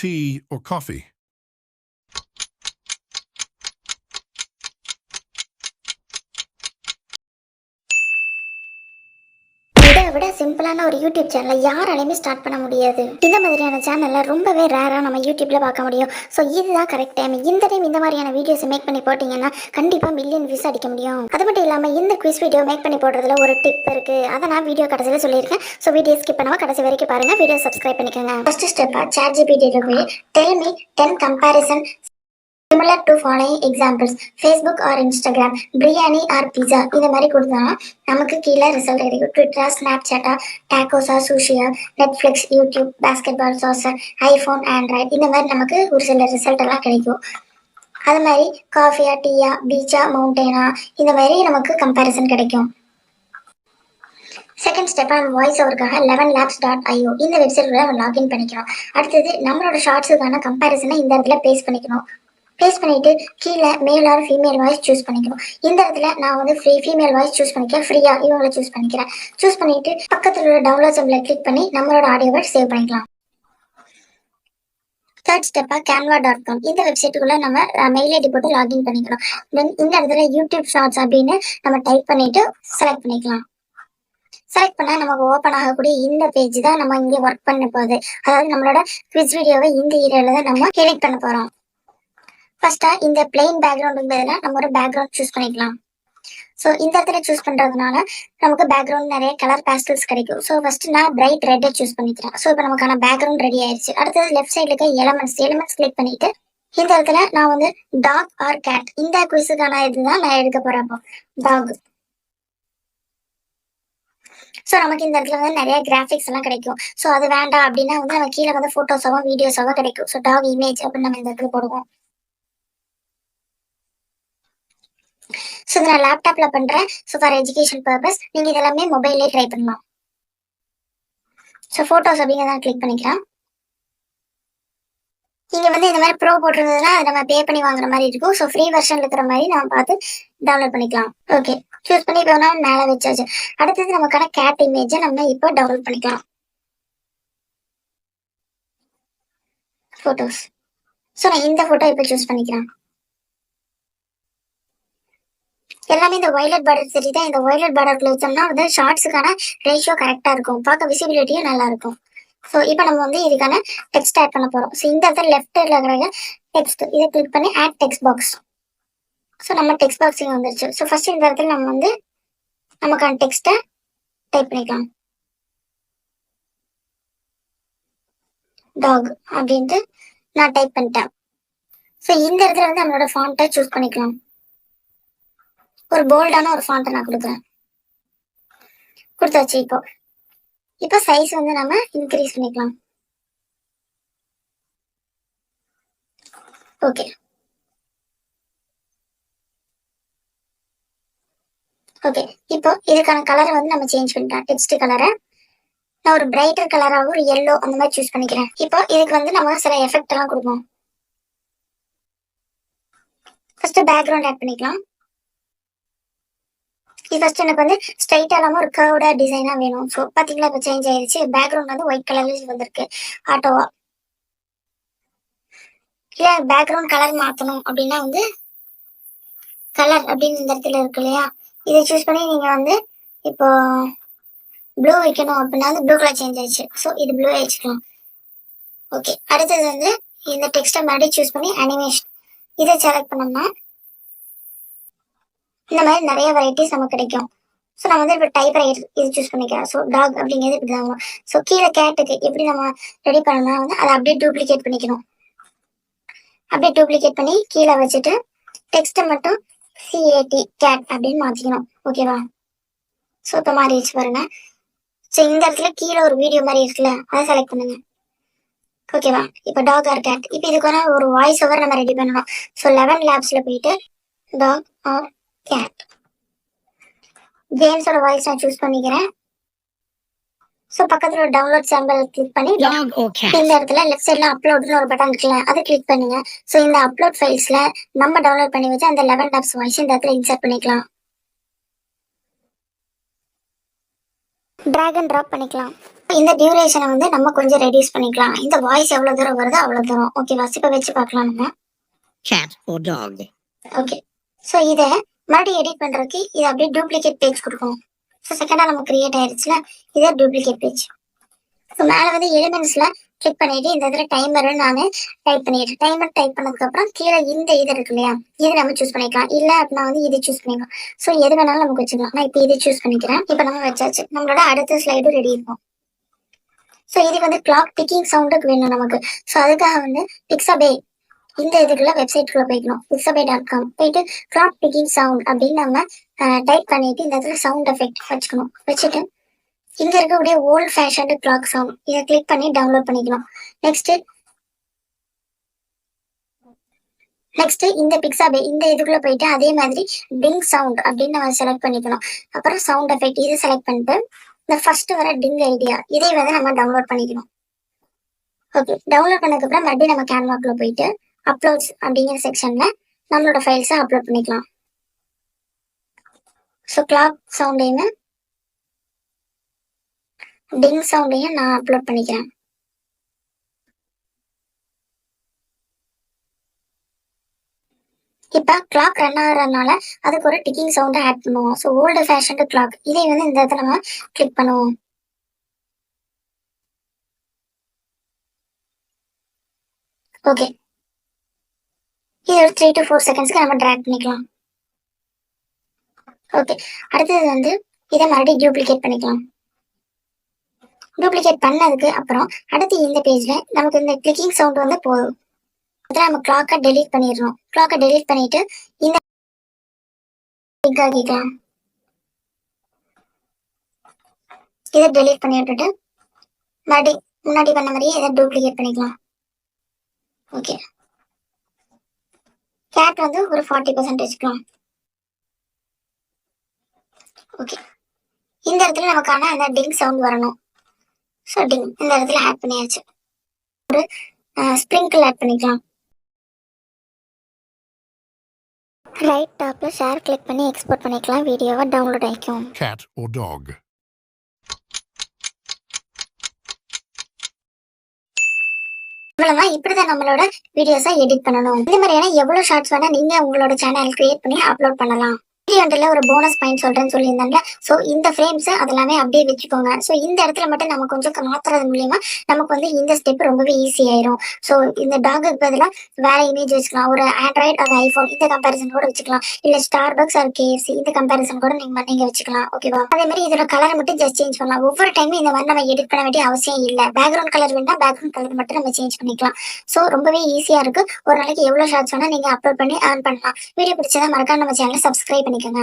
tea or coffee? இதை விட சிம்பிளான ஒரு யூடியூப் சேனலை யாராலையுமே ஸ்டார்ட் பண்ண முடியாது. இந்த மாதிரியான சேனல்ல ரொம்பவே ரேரா நம்ம யூடியூப்ல பார்க்க முடியும். ஸோ இதுதான் கரெக்ட் டைம். இந்த டைம் இந்த மாதிரியான வீடியோஸ் மேக் பண்ணி போட்டீங்கன்னா கண்டிப்பா மில்லியன் வியூஸ் அடிக்க முடியும். அது மட்டும் இல்லாம இந்த குவிஸ் வீடியோ மேக் பண்ணி போடுறதுல ஒரு டிப் இருக்கு. அதை நான் வீடியோ கடைசியில சொல்லியிருக்கேன். ஸோ வீடியோ ஸ்கிப் பண்ணாம கடைசி வரைக்கும் பாருங்க. வீடியோ சப்ஸ்கிரைப் பண்ணிக்கோங்க. ஃபர்ஸ்ட் ஸ்டெப்பா ChatGPT போய் tell me 10 comparison similar to following examples Facebook or Instagram, biryani or pizza இந்த மாதிரி கொடுத்தா நமக்கு கீழே ரிசல்ட் கிடைக்கும். ட்விட்டரா, ஸ்னாப்சாட்டா, டாக்கோஸா, சுஷியா, Netflix, YouTube, basketball soccer, iPhone, Android இந்த மாதிரி நமக்கு ஒரு சில ரிசல்ட் எல்லாம் கிடைக்கும். அது மாதிரி காஃபியா, டீயா, பீச்சா, மவுண்டெயினா இந்த மாதிரி நமக்கு கம்பேரிசன் கிடைக்கும். செகண்ட் ஸ்டெப் நம்ம வாய்ஸ் ஓவருக்காக 11labs.io இந்த வெப்சைட்ல நம்ம லாகின் பண்ணிக்கிறோம். அடுத்தது நம்மளோட ஷார்ட்ஸுக்கான கம்பேரிசனை இந்த இடத்துல பேஸ்ட் பண்ணிக்கணும். பேஸ்ட் பண்ணிட்டு கீழே male or female voice choose பண்ணிக்கணும். இந்த இடத்துல நான் வந்து ஃபீமேல் வாய்ஸ் சூஸ் பண்ணிக்கிறேன். ஃப்ரீயா இவங்களை சூஸ் பண்ணிக்கிறேன். சூஸ் பண்ணிட்டு பக்கத்தில் உள்ள டவுன்லோட் சிம்பிளை கிளிக் பண்ணி நம்மளோட ஆடியோவை சேவ் பண்ணிக்கலாம். தேர்ட் ஸ்டெப்பா canva.com இந்த வெப்சைட்டுக்குள்ள நம்ம மெயில் ஐடி போட்டு லாகின் பண்ணிக்கலாம். தென் இந்த இடத்துல யூடியூப் ஷார்ட்ஸ் அப்படின்னு நம்ம டைப் பண்ணிட்டு செலக்ட் பண்ணிக்கலாம். செலக்ட் பண்ணா நமக்கு ஓப்பன் ஆகக்கூடிய இந்த பேஜ் தான் நம்ம இங்கே ஒர்க் பண்ண போகுது. அதாவது நம்மளோட குவிஸ் வீடியோவை இந்த ஏரியால தான் நம்ம எடிட் பண்ண போறோம். ஃபர்ஸ்டா இந்த பிளெயின் பேக்ரவுண்ட் பதிலாக நம்ம ஒரு பேக்ரவுண்ட் சூஸ் பண்ணிக்கலாம். ஸோ இந்த இடத்துல சூஸ் பண்றதுனால நமக்கு பேக்ரவுண்ட் நிறைய கலர் பேஸ்டல்ஸ் கிடைக்கும். ஸோ ஃபர்ஸ்ட் நான் பிரைட் ரெட்டை சூஸ் பண்ணிக்கிறேன். ஸோ இப்போ நமக்கான பேக்ரவுண்ட் ரெடி ஆயிடுச்சு. அடுத்தது லெஃப்ட் சைட்ல இருக்க எலிமெண்ட்ஸ் கிளிக் பண்ணிட்டு இந்த இடத்துல நான் வந்து டாக் ஆர் கேட் இந்த குவிஸுக்கான இதுதான் நான் எடுக்க போறேன். டாக். ஸோ நமக்கு இந்த இடத்துல வந்து நிறைய கிராஃபிக்ஸ் எல்லாம் கிடைக்கும். ஸோ அது வேண்டாம் அப்படின்னா வந்து நம்ம கீழே வந்து போட்டோஸாவோ வீடியோஸாவோ கிடைக்கும். ஸோ டாக் இமேஜ் அப்படின்னு நம்ம இந்த இடத்துல போடுவோம். ஸோ இதை நான் லேப்டாப்ல பண்றேன். ஸோ ஃபார் எஜுகேஷன் பர்பஸ் நீங்க இதெல்லாமே மொபைல்லே ட்ரை பண்ணலாம். ஸோ போட்டோஸ் அப்படிங்கிறத கிளிக் பண்ணிக்கலாம். நீங்க வந்து இந்த மாதிரி ப்ரோ போட்டிருந்ததுன்னா அதை நம்ம பே பண்ணி வாங்குற மாதிரி இருக்கும். ஸோ ஃப்ரீ வெர்ஷன்ல இருக்கிற மாதிரி நம்ம பார்த்து டவுன்லோட் பண்ணிக்கலாம். ஓகே, சூஸ் பண்ணி இப்போ நான் மேலே வச்சாச்சு. அடுத்தது நமக்கான கேட் இமேஜை நம்ம இப்போ டவுன்லோட் பண்ணிக்கலாம். போட்டோஸ். ஸோ நான் இந்த போட்டோ இப்போ சூஸ் பண்ணிக்கிறேன். எல்லாமே இந்த வயலட் பார்டர் தெரியுதா? இந்த வயலட் பார்டர்ல வச்சோம்னா வந்து ஷார்ட்ஸுக்கான ரேஷியோ கரெக்டா இருக்கும். பார்க்க விசிபிலிட்டியும் நல்லா இருக்கும். ஸோ இப்போ நம்ம வந்து இதுக்கான டெக்ஸ்ட் ஆட் பண்ண போறோம். ஸோ இந்த இடத்துல லெஃப்ட்ல இருக்கிற டெக்ஸ்ட் இதை கிளிக் பண்ணி ஆட் டெக்ஸ்ட் பாக்ஸ். ஸோ நம்ம டெக்ஸ்ட் பாக்ஸ் இங்கே வந்துருச்சு. ஸோ ஃபர்ஸ்ட் இந்த இடத்துல நம்ம வந்து நமக்கான டெக்ஸ்ட்டை டைப் பண்ணிக்கலாம். டாக் அப்படின்ட்டு நான் டைப் பண்ணிட்டேன். ஸோ இந்த இடத்துல வந்து நம்மளோட ஃபாண்ட்டை சூஸ் பண்ணிக்கலாம். ஒரு போல்டான ஒரு ஃபாண்ட்டை நான் கொடுக்குறேன். கொடுத்தாச்சு. இப்போ சைஸ் வந்து நம்ம இன்க்ரீஸ் பண்ணிக்கலாம். ஓகே ஓகே இப்போ இதுக்கான கலரை வந்து நம்ம சேஞ்ச் பண்ணிக்கலாம். டெக்ஸ்ட் கலரை நான் ஒரு பிரைட்டர் கலராக ஒரு yellow அந்த மாதிரி சூஸ் பண்ணிக்கிறேன். இப்போ இதுக்கு வந்து நம்ம சில எஃபெக்ட் எல்லாம் கொடுப்போம். ஃபர்ஸ்ட் பேக்ரவுண்ட் ஆட் பண்ணிக்கலாம். இது ஃபர்ஸ்ட் எனக்கு வந்து ஸ்ட்ரைட்டா இல்லாம ஒரு கர்வ்டா டிசைனா வேணும். ஸோ பாத்தீங்களா இப்போ சேஞ்ச் ஆயிடுச்சு. பேக்ரவுண்ட் வந்து ஒயிட் கலர்ல வந்திருக்கு ஆட்டோவா. இல்ல பேக்ரவுண்ட் கலர் மாத்தணும் அப்படின்னா வந்து கலர் அப்படின்னு இந்த இடத்துல இருக்கு இல்லையா, இதை சூஸ் பண்ணி நீங்க வந்து இப்போ ப்ளூ வைக்கணும் அப்படின்னா வந்து ப்ளூ கலர் சேஞ்ச் ஆயிடுச்சு. ஸோ இது ப்ளூ வச்சுக்கலாம். ஓகே, அடுத்தது வந்து இந்த டெக்ஸ்ட்டை மறுபடியும் சூஸ் பண்ணி அனிமேஷன் இதை செலக்ட் பண்ணோம்னா இந்த மாதிரி நிறைய வெரைட்டிஸ் நமக்கு கிடைக்கும். ஸோ நான் வந்து இப்போ டைப் ரைட்டர் இது சூஸ் பண்ணிக்கிறேன். ஸோ டாக் அப்படிங்கிறது இப்படி தான் வரும். ஸோ கீழே கேட்டுக்கு எப்படி நம்ம ரெடி பண்ணணும்னா வந்து அதை அப்படியே டூப்ளிகேட் பண்ணிக்கணும். அப்படியே டூப்ளிகேட் பண்ணி கீழே வச்சுட்டு டெக்ஸ்ட்டை மட்டும் CAT கேட் அப்படின்னு மாற்றிக்கணும். ஓகேவா? ஸோ இப்போ மாறிடுச்சு பாருங்க. ஸோ இந்த இடத்துல கீழே ஒரு வீடியோ மாதிரி இருக்குல்ல, அதை செலக்ட் பண்ணுங்க. ஓகேவா? இப்போ டாக் ஆர் கேட். இப்போ இதுக்கான ஒரு வாய்ஸ் ஓவர் நம்ம ரெடி பண்ணணும். ஸோ 11labsல போயிட்டு டாக் ஆர் கேட் ஜேம்ஸோட வாய்ஸ் நான் சூஸ் பண்ணிக்கிறேன். ஸோ பக்கத்துல ஒரு டவுன்லோட் சாம்பிள் கிளிக் பண்ணி இந்த இடத்துல லெஃப்ட் சைட்ல அப்லோட்னு ஒரு பட்டன் இருக்குல்ல, அதை கிளிக் பண்ணுங்க. ஸோ இந்த அப்லோட் ஃபைல்ஸ்ல நம்ம டவுன்லோட் பண்ணி வச்சு அந்த 11labs வாய்ஸ் இந்த இடத்துல இன்சர்ட் பண்ணிக்கலாம். டிராக் அண்ட் டிராப் பண்ணிக்கலாம். இந்த டியூரேஷனை வந்து நம்ம கொஞ்சம் ரெடியூஸ் பண்ணிக்கலாம். இந்த வாய்ஸ் எவ்வளவு தூரம் வருதோ அவ்வளவு தூரம். ஓகேவா? இப்ப வச்சு பார்க்கலாம் நம்ம. Cat or dog? Okay. So இதை மறுபடியும் எடிட் பண்றதுக்கு இதை அப்படியே டூப்ளிகேட் பேஜ் கொடுக்கணும். ஸோ செகண்டா நம்ம கிரியேட் ஆயிருச்சுல, இதை டூப்ளிகேட் பேஜ். ஸோ மேலே வந்து எலிமெண்ட்ஸ்ல கிளிக் பண்ணிட்டு இந்த இடத்துல டைமர் நான் டைப் பண்ணிட்டு டைமர் டைப் பண்ணதுக்கு அப்புறம் கீழே இந்த இது இருக்கு இல்லையா, இது நம்ம சூஸ் பண்ணிக்கலாம். இல்ல அப்படின்னா வந்து இதை சூஸ் பண்ணிக்கலாம். ஸோ எது வேணாலும் நமக்கு வச்சுக்கலாம். நான் இப்போ இதை சூஸ் பண்ணிக்கிறேன். இப்போ நம்ம வச்சாச்சு. நம்மளோட அடுத்த ஸ்லைடு ரெடி இருக்கும். ஸோ இதுக்கு வந்து கிளாக் டிக்கிங் சவுண்டுக்கு வேணும் நமக்கு. ஸோ அதுக்காக வந்து பிக்ஸபே இந்த இதுக்குள்ள வெப்சைட்குள்ள போய்க்கணும். pixabay.com போயிட்டு கிளாக் டிக்கிங் சவுண்ட் அப்படின்னு நம்ம டைப் பண்ணிட்டு இந்த இடத்துல சவுண்ட் எஃபெக்ட் வச்சுக்கணும். வச்சுட்டு இங்க இருக்கக்கூடிய ஓல்ட் ஃபேஷன்டு கிளாக் சவுண்ட் இதை கிளிக் பண்ணி டவுன்லோட் பண்ணிக்கணும். நெக்ஸ்ட் இந்த பிக்ஸாபே இந்த இதுக்குள்ள போயிட்டு அதே மாதிரி டிங் சவுண்ட் அப்படின்னு நம்ம செலக்ட் பண்ணிக்கணும். அப்புறம் சவுண்ட் எஃபெக்ட் இதை செலக்ட் பண்ணிட்டு இந்த ஃபர்ஸ்ட் வர டிங் ஐடியா இதை வந்து நம்ம டவுன்லோட் பண்ணிக்கணும். ஓகே, டவுன்லோட் பண்ணதுக்கு அப்புறம் மறுபடியும் நம்ம கேன்வாக்குள்ள போயிட்டு அப்லோட்ஸ் அப்படிங்கிற செக்ஷன்ல நம்மளோட ஃபைல்ஸை அப்லோட் பண்ணிக்கலாம். ஸோ கிளாக் சவுண்டையும் டிங் சவுண்டையும் நான் அப்லோட் பண்ணிக்கிறேன். இப்போ கிளாக் ரன் ஆகிறதுனால அதுக்கு ஒரு டிக்கிங் சவுண்டை ஆட் பண்ணுவோம். ஸோ ஓல்டு ஃபேஷன்டு கிளாக் இதை வந்து இந்த இடத்துல நம்ம கிளிக் பண்ணுவோம். ஓகே, இது ஒரு 3 to 4 செகண்ட்ஸ்க்கு நம்ம ட்ராக் பண்ணிக்கலாம். ஓகே, அடுத்தது வந்து இதை மறுபடியும் டூப்ளிகேட் பண்ணிக்கலாம். டூப்ளிகேட் பண்ணதுக்கு அப்புறம் அடுத்து இந்த பேஜ்ல நமக்கு இந்த கிளிக்கிங் சவுண்ட் வந்து போதும். அதில் நம்ம கிளாக்கை டெலீட் பண்ணிடுறோம். கிளாக்கை டெலீட் பண்ணிட்டு இந்த ஆக்கிக்கலாம். இதை டெலீட் பண்ணி விட்டுட்டு மறுபடியும் முன்னாடி பண்ண மாதிரியே இதை டூப்ளிகேட் பண்ணிக்கலாம். ஓகே, கேட் வந்து ஒரு 40% வச்சுக்கலாம். ஓகே, இந்த இடத்துல நமக்கான அந்த டிங் சவுண்ட் வரணும். ஸோ டிங் இந்த இடத்துல ஆட் பண்ணியாச்சு. ஒரு ஸ்ப்ரிங்கிள் ஆட் பண்ணிக்கலாம். ரைட் டாப்ல ஷேர் கிளிக் பண்ணி எக்ஸ்போர்ட் பண்ணிக்கலாம். வீடியோவை டவுன்லோட் ஆகிக்கும். Cat or dog? இவ்வளவுதான். இப்படிதான் நம்மளோட வீடியோஸை எடிட் பண்ணணும். இந்த மாதிரியான எவ்வளவு ஷார்ட்ஸ் வேணா நீங்க உங்களோட சேனல் கிரியேட் பண்ணி அப்லோட் பண்ணலாம். வீடியோல ஒரு போனஸ் பாயிண்ட் சொல்றேன்னு சொல்லியிருந்தாங்க. ஸோ இந்த ஃப்ரேம்ஸ் அதெல்லாமே அப்படியே வச்சுக்கோங்க. ஸோ இந்த இடத்துல மட்டும் நம்ம கொஞ்சம் மாத்துறது மூலியமா நமக்கு வந்து இந்த ஸ்டெப் ரொம்பவே ஈஸி ஆயிரும். ஸோ இந்த டாகுக்கு பதிலாக வேற இமேஜ் வச்சுக்கலாம். ஒரு ஆண்ட்ராய்டு ஒரு ஐபோன் இந்த கம்பேரிசன் கூட வச்சுக்கலாம். இல்ல ஸ்டார்பக்ஸ் ஒரு KFC இந்த கம்பேரிசன் கூட நீங்க வச்சுக்கலாம். ஓகேவா? அதே மாதிரி இதோட கலரை மட்டும் ஜஸ்ட் சேஞ்ச் பண்ணலாம். ஒவ்வொரு டைமும் இந்த மாதிரி நம்ம எடிட் பண்ண வேண்டிய அவசியம் இல்லை. பேக்ரவுண்ட் கலர் வேணா பேக்ரவுண்ட் கலர் மட்டும் நம்ம சேஞ்ச் பண்ணிக்கலாம். ஸோ ரொம்பவே ஈஸியா இருக்கு. ஒரு நாளைக்கு எவ்வளவு ஷார்ட்ஸ் வேணா நீங்க அப்லோட் பண்ணி ஏர்ன் பண்ணலாம். வீடியோ பிடிச்சதா மறக்காம நம்ம சேனலை சப்ஸ்கிரைப் பண்ணிக்கோங்க.